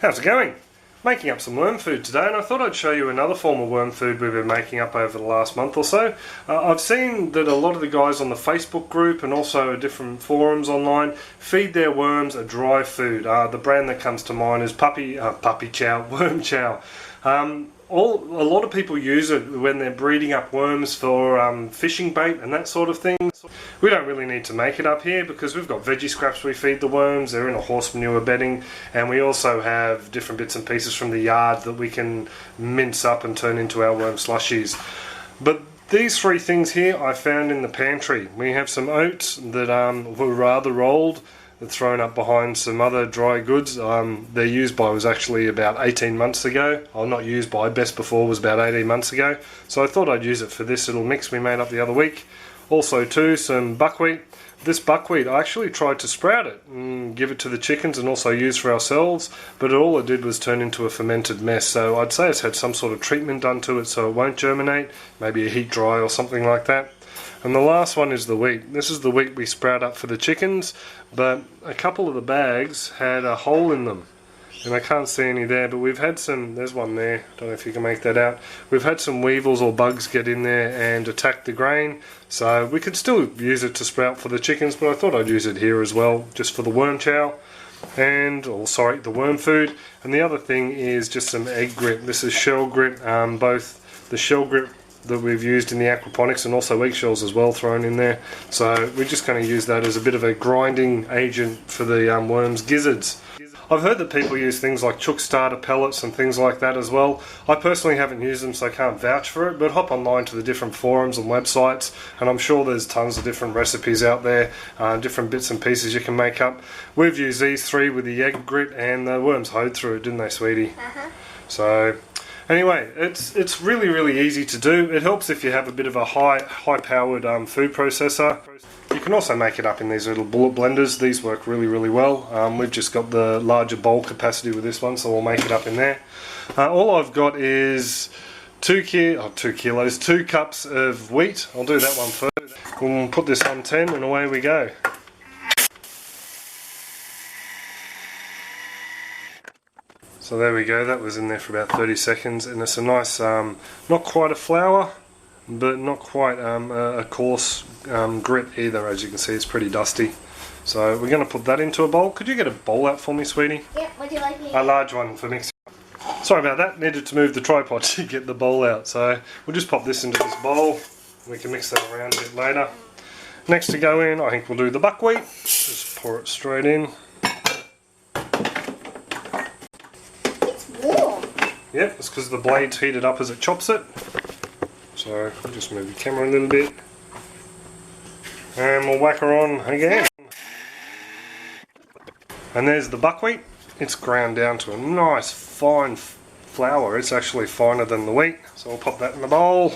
How's it going? Making up some worm food today, and I thought I'd show you another form of worm food we've been making up over the last month or so. I've seen that a lot of the guys on the Facebook group and also different forums online feed their worms a dry food. The brand that comes to mind is Worm Chow. A lot of people use it when they're breeding up worms for fishing bait and that sort of thing. We don't really need to make it up here because we've got veggie scraps we feed the worms, they're in a horse manure bedding, and we also have different bits and pieces from the yard that we can mince up and turn into our worm slushies. But these three things here I found in the pantry. We have some oats that were rather old, thrown up behind some other dry goods. Their use by was actually about 18 months ago. Not used by, best before was about 18 months ago. So I thought I'd use it for this little mix we made up the other week. Also too, some buckwheat. This buckwheat, I actually tried to sprout it and give it to the chickens and also use for ourselves, but all it did was turn into a fermented mess. So I'd say it's had some sort of treatment done to it so it won't germinate, maybe a heat dry or something like that. And the last one is the wheat. This is the wheat we sprout up for the chickens, but a couple of the bags had a hole in them. And I can't see any there, but we've had some, there's one there, don't know if you can make that out. We've had some weevils or bugs get in there and attack the grain, so we could still use it to sprout for the chickens, but I thought I'd use it here as well, just for the worm chow, the worm food. And the other thing is just some egg grit. This is shell grit, both the shell grit that we've used in the aquaponics and also eggshells as well thrown in there. So we're just going to use that as a bit of a grinding agent for the worms' gizzards. I've heard that people use things like chook starter pellets and things like that as well. I personally haven't used them, so I can't vouch for it, but hop online to the different forums and websites and I'm sure there's tons of different recipes out there, different bits and pieces you can make up. We've used these three with the egg grit and the worms hoed through it, didn't they, sweetie? So anyway, it's really easy to do. It helps if you have a bit of a high-powered food processor. You can also make it up in these little bullet blenders. These work really well. We've just got the larger bowl capacity with this one, so we'll make it up in there. All I've got is 2 cups of wheat. I'll do that one first. We'll put this on 10 and away we go. So there we go, that was in there for about 30 seconds, and it's a nice, not quite a flour, but not quite a coarse grit either. As you can see, it's pretty dusty. So we're going to put that into a bowl. Could you get a bowl out for me, sweetie? Yep, what do you like? A large one for mixing. Sorry about that, needed to move the tripod to get the bowl out. So we'll just pop this into this bowl. We can mix that around a bit later. Next to go in, I think we'll do the buckwheat. Just pour it straight in. Yep, it's because the blade's heated up as it chops it. So I'll just move the camera a little bit. And we'll whack her on again. And there's the buckwheat. It's ground down to a nice fine flour. It's actually finer than the wheat. So I'll pop that in the bowl.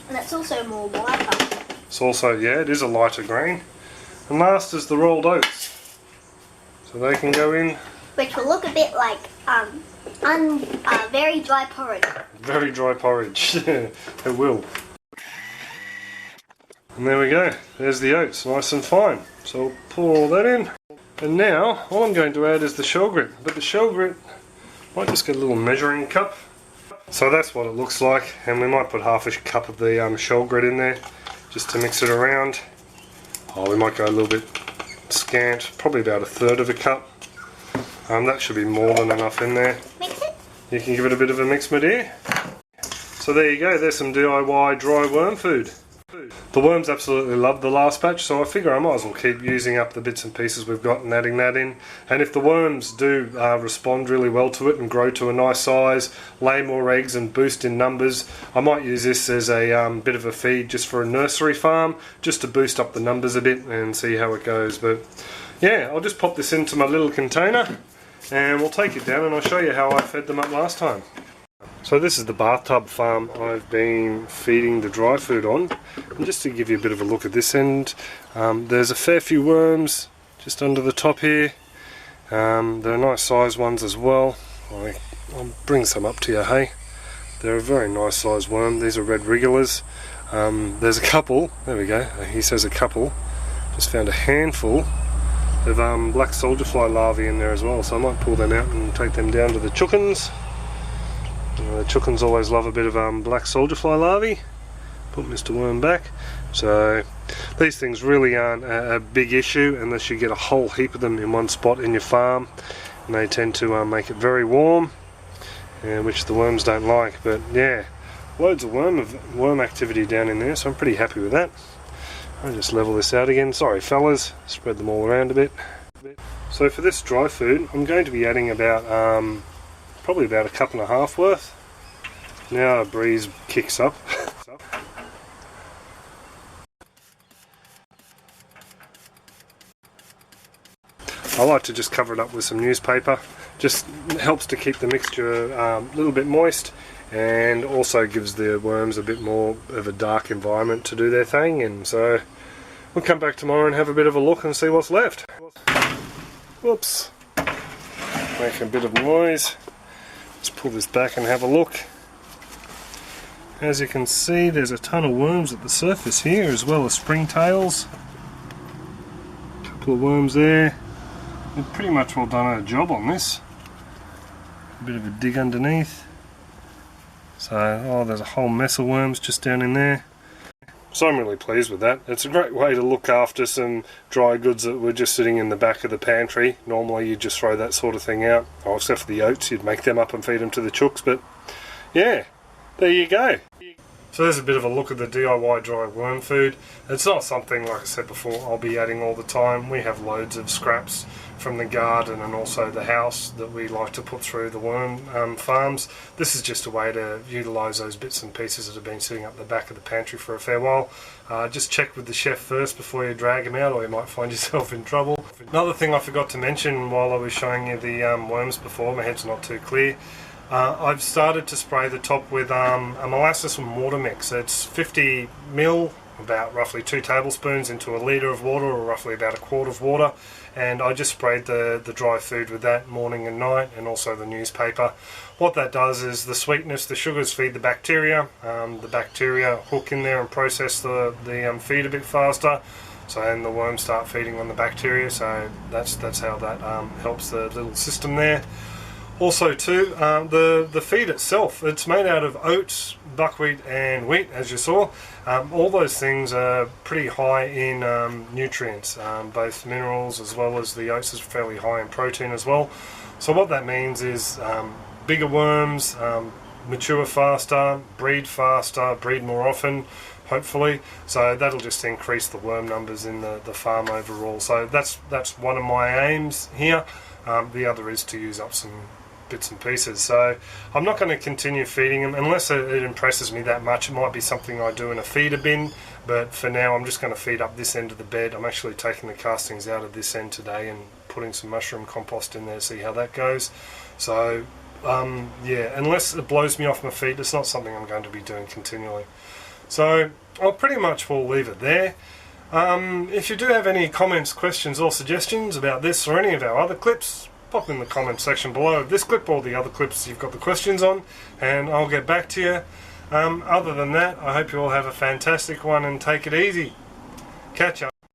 And it's also more lighter. It's also, yeah, it is a lighter grain. And last is the rolled oats. So they can go in. Which will look a bit like very dry porridge. Very dry porridge. It will. And there we go. There's the oats, nice and fine. So I'll pour all that in. And now, all I'm going to add is the shell grit. But the shell grit, might just get a little measuring cup. So that's what it looks like. And we might put half a cup of the shell grit in there, just to mix it around. We might go a little bit scant, probably about 1/3 of a cup. That should be more than enough in there. Mix it. You can give it a bit of a mix, my dear. So there you go, there's some DIY dry worm food. The worms absolutely loved the last batch, so I figure I might as well keep using up the bits and pieces we've got and adding that in. And if the worms do respond really well to it and grow to a nice size, lay more eggs and boost in numbers, I might use this as a bit of a feed just for a nursery farm, just to boost up the numbers a bit and see how it goes. But yeah, I'll just pop this into my little container and we'll take it down and I'll show you how I fed them up last time. So this is the bathtub farm I've been feeding the dry food on, and just to give you a bit of a look at this end, there's a fair few worms just under the top here. There are nice sized ones as well. I'll bring some up to you, hey. They're a very nice sized worm. These are red wrigglers. There's a couple, there we go, he says a couple, just found a handful of black soldier fly larvae in there as well, so I might pull them out and take them down to the chickens. The chickens always love a bit of black soldier fly larvae. Put Mr. Worm back. So these things really aren't a big issue unless you get a whole heap of them in one spot in your farm, and they tend to make it very warm, which the worms don't like. But yeah, loads of worm activity down in there, so I'm pretty happy with that. I'll just level this out again. Sorry fellas, spread them all around a bit. So for this dry food, I'm going to be adding about probably about a cup and a half worth. Now a breeze kicks up. I like to just cover it up with some newspaper. Just helps to keep the mixture a little bit moist, and also gives the worms a bit more of a dark environment to do their thing. And so we'll come back tomorrow and have a bit of a look and see what's left. Whoops, making a bit of noise. Let's pull this back and have a look. As you can see, there's a ton of worms at the surface here, as well as springtails. A couple of worms there. We've pretty much well done a job on this. A bit of a dig underneath. So, oh, there's a whole mess of worms just down in there. So I'm really pleased with that. It's a great way to look after some dry goods that were just sitting in the back of the pantry. Normally you'd just throw that sort of thing out. Oh, except for the oats, you'd make them up and feed them to the chooks. But yeah, there you go. So there's a bit of a look at the DIY dry worm food. It's not something, like I said before, I'll be adding all the time. We have loads of scraps from the garden and also the house that we like to put through the worm farms. This is just a way to utilise those bits and pieces that have been sitting up the back of the pantry for a fair while. Just check with the chef first before you drag them out, or you might find yourself in trouble. Another thing I forgot to mention while I was showing you the worms before, my head's not too clear. I've started to spray the top with a molasses and water mix. It's 50 ml, about roughly 2 tablespoons into a litre of water, or roughly about a quart of water, and I just sprayed the dry food with that morning and night, and also the newspaper. What that does is the sweetness, the sugars feed the bacteria. The bacteria hook in there and process the feed a bit faster, so then the worms start feeding on the bacteria. So that's how that helps the little system there. Also too, the feed itself, it's made out of oats, buckwheat and wheat, as you saw. All those things are pretty high in nutrients, both minerals as well as the oats is fairly high in protein as well. So what that means is bigger worms mature faster, breed more often, hopefully. So that'll just increase the worm numbers in the farm overall. So that's one of my aims here. The other is to use up some bits and pieces. So I'm not going to continue feeding them unless it impresses me that much. It might be something I do in a feeder bin, but for now I'm just going to feed up this end of the bed. I'm actually taking the castings out of this end today and putting some mushroom compost in there, see how that goes. So yeah, unless it blows me off my feet, it's not something I'm going to be doing continually. So I'll pretty much will leave it there. If you do have any comments, questions or suggestions about this or any of our other clips, pop in the comment section below of this clip or the other clips you've got the questions on, and I'll get back to you. Other than that, I hope you all have a fantastic one and take it easy. Catch up.